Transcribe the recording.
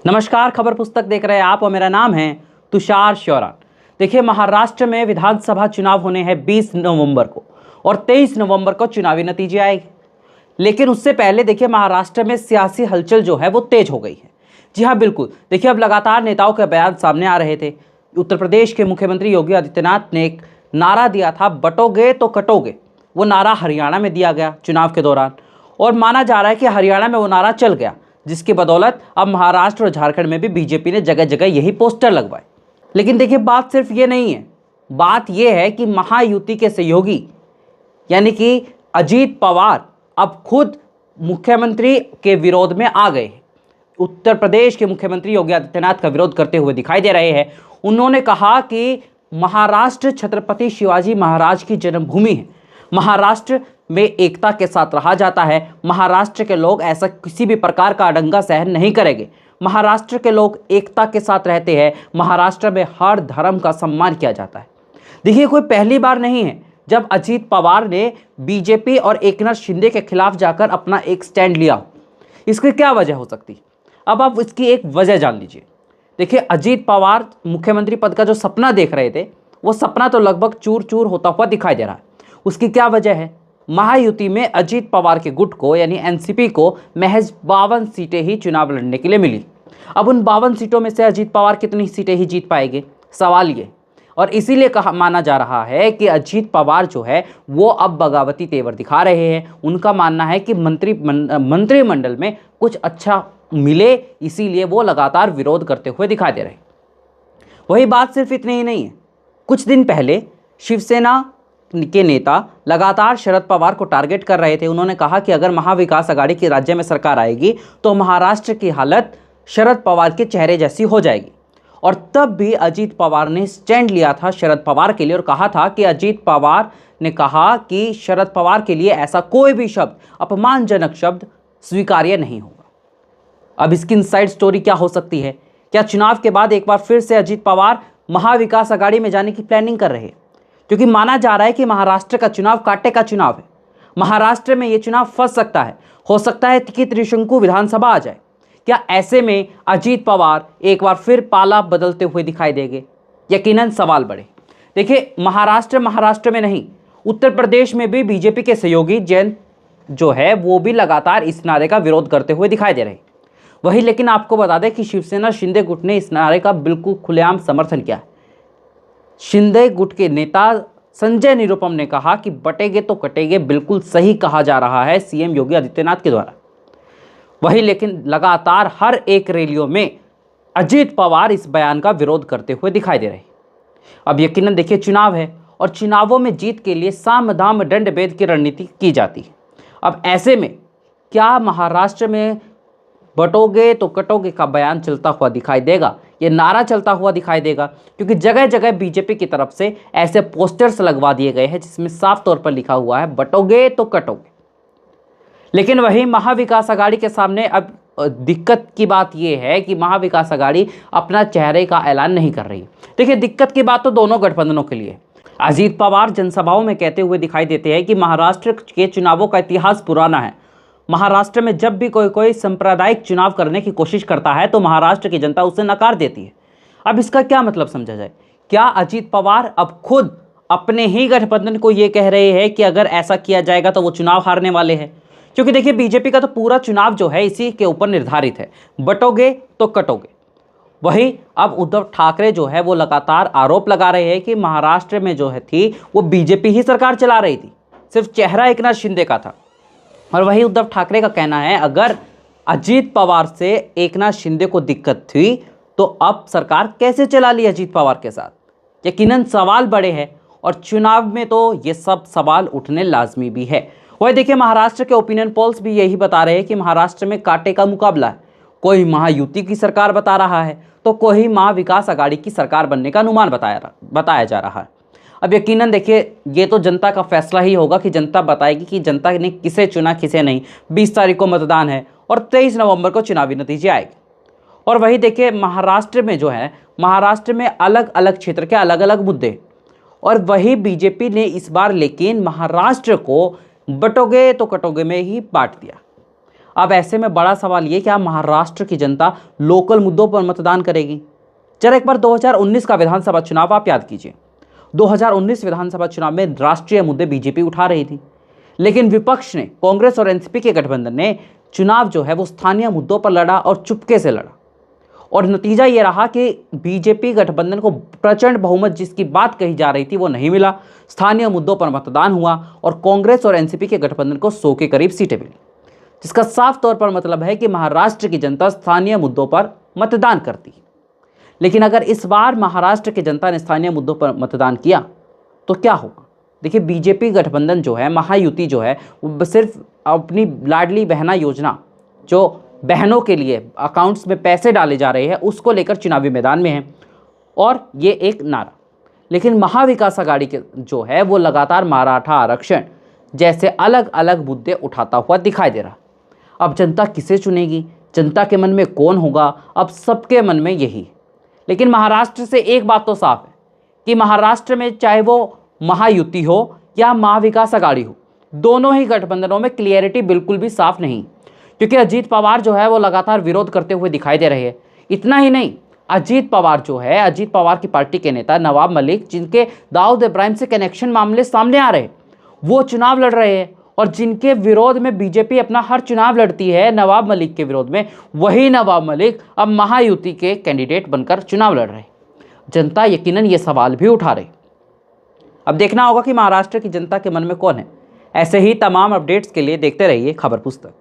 नमस्कार, खबर पुस्तक देख रहे हैं आप और मेरा नाम है तुषार शौरान। देखिए, महाराष्ट्र में विधानसभा चुनाव होने हैं 20 नवंबर को और 23 नवंबर को चुनावी नतीजे आएंगे। लेकिन उससे पहले देखिए, महाराष्ट्र में सियासी हलचल जो है वो तेज हो गई है। जी हाँ, बिल्कुल। देखिए, अब लगातार नेताओं के बयान सामने आ रहे थे। उत्तर प्रदेश के मुख्यमंत्री योगी आदित्यनाथ ने एक नारा दिया था, बटोगे तो कटोगे। वो नारा हरियाणा में दिया गया चुनाव के दौरान और माना जा रहा है कि हरियाणा में वो नारा चल गया, जिसकी बदौलत अब महाराष्ट्र और झारखंड में भी बीजेपी ने जगह जगह यही पोस्टर लगवाए। लेकिन देखिए, बात सिर्फ ये नहीं है। बात यह है कि महायुति के सहयोगी यानी कि अजीत पवार अब खुद मुख्यमंत्री के विरोध में आ गए हैं। उत्तर प्रदेश के मुख्यमंत्री योगी आदित्यनाथ का विरोध करते हुए दिखाई दे रहे हैं। उन्होंने कहा कि महाराष्ट्र छत्रपति शिवाजी महाराज की जन्मभूमि है। महाराष्ट्र में एकता के साथ रहा जाता है। महाराष्ट्र के लोग ऐसा किसी भी प्रकार का अडंगा सहन नहीं करेंगे। महाराष्ट्र के लोग एकता के साथ रहते हैं। महाराष्ट्र में हर धर्म का सम्मान किया जाता है। देखिए, कोई पहली बार नहीं है जब अजीत पवार ने बीजेपी और एकनाथ शिंदे के खिलाफ जाकर अपना एक स्टैंड लिया। इसकी क्या वजह हो सकती? अब आप इसकी एक वजह जान लीजिए। देखिए, अजीत पवार मुख्यमंत्री पद का जो सपना देख रहे थे, वो सपना तो लगभग चूर चूर होता हुआ दिखाई दे रहा है। उसकी क्या वजह है? महायुति में अजीत पवार के गुट को यानी एनसीपी को महज 52 सीटें ही चुनाव लड़ने के लिए मिली। अब उन 52 सीटों में से अजीत पवार कितनी सीटें ही जीत पाएंगे, सवाल ये। और इसीलिए कहा माना जा रहा है कि अजीत पवार जो है वो अब बगावती तेवर दिखा रहे हैं। उनका मानना है कि मंत्रिमंडल में कुछ अच्छा मिले, इसीलिए वो लगातार विरोध करते हुए दिखाई दे रहे हैं। वही बात सिर्फ इतनी ही नहीं है। कुछ दिन पहले शिवसेना के नेता लगातार शरद पवार को टारगेट कर रहे थे। उन्होंने कहा कि अगर महाविकास आघाड़ी की राज्य में सरकार आएगी तो महाराष्ट्र की हालत शरद पवार के चेहरे जैसी हो जाएगी। और तब भी अजीत पवार ने स्टैंड लिया था शरद पवार के लिए और कहा था कि अजीत पवार ने कहा कि शरद पवार के लिए ऐसा कोई भी शब्द, अपमानजनक शब्द स्वीकार्य नहीं होगा। अब इसकी इनसाइड स्टोरी क्या हो सकती है? क्या चुनाव के बाद एक बार फिर से अजीत पवार महाविकास आघाड़ी में जाने की प्लानिंग कर रहे हैं? क्योंकि माना जा रहा है कि महाराष्ट्र का चुनाव कांटे का चुनाव है। महाराष्ट्र में यह चुनाव फंस सकता है। हो सकता है कि त्रिशंकु विधानसभा आ जाए। क्या ऐसे में अजीत पवार एक बार फिर पाला बदलते हुए दिखाई देंगे? यकीनन सवाल बढ़े। देखिए, महाराष्ट्र में नहीं, उत्तर प्रदेश में भी बीजेपी के सहयोगी जैन जो है वो भी लगातार इस नारे का विरोध करते हुए दिखाई दे रहे। वही लेकिन आपको बता दें कि शिवसेना शिंदे गुट ने इस नारे का बिल्कुल खुलेआम समर्थन किया है। शिंदे गुट के नेता संजय निरुपम ने कहा कि बटेगे तो कटेगे बिल्कुल सही कहा जा रहा है सीएम योगी आदित्यनाथ के द्वारा। वही लेकिन लगातार हर एक रैलियों में अजीत पवार इस बयान का विरोध करते हुए दिखाई दे रहे। अब यकीनन देखिए, चुनाव है और चुनावों में जीत के लिए साम दाम दंड भेद की रणनीति की जाती है। अब ऐसे में क्या महाराष्ट्र में बटोगे तो कटोगे का बयान चलता हुआ दिखाई देगा? ये नारा चलता हुआ दिखाई देगा, क्योंकि जगह जगह बीजेपी की तरफ से ऐसे पोस्टर्स लगवा दिए गए हैं जिसमें साफ तौर पर लिखा हुआ है, बटोगे तो कटोगे। लेकिन वही महाविकास आघाड़ी के सामने अब दिक्कत की बात यह है कि महाविकास आघाड़ी अपना चेहरे का ऐलान नहीं कर रही। देखिए, दिक्कत की बात तो दोनों गठबंधनों के लिए। अजीत पवार जनसभाओं में कहते हुए दिखाई देते हैं कि महाराष्ट्र के चुनावों का इतिहास पुराना है। महाराष्ट्र में जब भी कोई सांप्रदायिक चुनाव करने की कोशिश करता है तो महाराष्ट्र की जनता उसे नकार देती है। अब इसका क्या मतलब समझा जाए? क्या अजीत पवार अब खुद अपने ही गठबंधन को ये कह रहे हैं कि अगर ऐसा किया जाएगा तो वो चुनाव हारने वाले हैं? क्योंकि देखिए, बीजेपी का तो पूरा चुनाव जो है इसी के ऊपर निर्धारित है, बटोगे तो कटोगे। वही अब उद्धव ठाकरे जो है वो लगातार आरोप लगा रहे हैं कि महाराष्ट्र में जो है थी वो बीजेपी ही सरकार चला रही थी, सिर्फ चेहरा एकनाथ शिंदे का था। और वही उद्धव ठाकरे का कहना है, अगर अजीत पवार से एकनाथ शिंदे को दिक्कत थी तो अब सरकार कैसे चला ली अजीत पवार के साथ? यकीनन सवाल बड़े हैं और चुनाव में तो ये सब सवाल उठने लाजमी भी है। वही देखिए, महाराष्ट्र के ओपिनियन पोल्स भी यही बता रहे हैं कि महाराष्ट्र में कांटे का मुकाबला है। कोई महायुति की सरकार बता रहा है तो कोई महाविकास आघाड़ी की सरकार बनने का अनुमान बताया जा रहा है। अब यकीनन देखिए, ये तो जनता का फैसला ही होगा कि जनता बताएगी कि जनता ने किसे चुना किसे नहीं। 20 तारीख को मतदान है और 23 नवंबर को चुनावी नतीजे आएंगे। और वही देखिए, महाराष्ट्र में जो है, महाराष्ट्र में अलग अलग क्षेत्र के अलग अलग मुद्दे, और वही बीजेपी ने इस बार लेकिन महाराष्ट्र को बटोगे तो कटोगे में ही बांट दिया। अब ऐसे में बड़ा सवाल ये, क्या महाराष्ट्र की जनता लोकल मुद्दों पर मतदान करेगी? जरा एक बार 2019 का विधानसभा चुनाव आप याद कीजिए। 2019 विधानसभा चुनाव में राष्ट्रीय मुद्दे बीजेपी उठा रही थी, लेकिन विपक्ष ने, कांग्रेस और एनसीपी के गठबंधन ने चुनाव जो है वो स्थानीय मुद्दों पर लड़ा और चुपके से लड़ा। और नतीजा ये रहा कि बीजेपी गठबंधन को प्रचंड बहुमत जिसकी बात कही जा रही थी वो नहीं मिला। स्थानीय मुद्दों पर मतदान हुआ और कांग्रेस और एनसीपी के गठबंधन को 100 के करीब सीटें मिली, जिसका साफ तौर पर मतलब है कि महाराष्ट्र की जनता स्थानीय मुद्दों पर मतदान करती। लेकिन अगर इस बार महाराष्ट्र की जनता ने स्थानीय मुद्दों पर मतदान किया तो क्या होगा? देखिए, बीजेपी गठबंधन जो है, महायुति जो है, वो सिर्फ अपनी लाडली बहना योजना, जो बहनों के लिए अकाउंट्स में पैसे डाले जा रहे हैं, उसको लेकर चुनावी मैदान में है और ये एक नारा। लेकिन महाविकास आघाड़ी के जो है वो लगातार मराठा आरक्षण जैसे अलग अलग मुद्दे उठाता हुआ दिखाई दे रहा। अब जनता किसे चुनेगी, जनता के मन में कौन होगा, अब सबके मन में यही है। लेकिन महाराष्ट्र से एक बात तो साफ है कि महाराष्ट्र में चाहे वो महायुति हो या महाविकास आघाड़ी हो, दोनों ही गठबंधनों में क्लियरिटी बिल्कुल भी साफ नहीं, क्योंकि अजीत पवार जो है वो लगातार विरोध करते हुए दिखाई दे रहे हैं। इतना ही नहीं, अजीत पवार जो है, अजीत पवार की पार्टी के नेता नवाब मलिक, जिनके दाऊद इब्राहिम से कनेक्शन मामले सामने आ रहे हैं, वो चुनाव लड़ रहे हैं। और जिनके विरोध में बीजेपी अपना हर चुनाव लड़ती है, नवाब मलिक के विरोध में, वही नवाब मलिक अब महायुति के कैंडिडेट बनकर चुनाव लड़ रहे हैं। जनता यकीनन ये सवाल भी उठा रही। अब देखना होगा कि महाराष्ट्र की जनता के मन में कौन है। ऐसे ही तमाम अपडेट्स के लिए देखते रहिए खबर पुस्तक।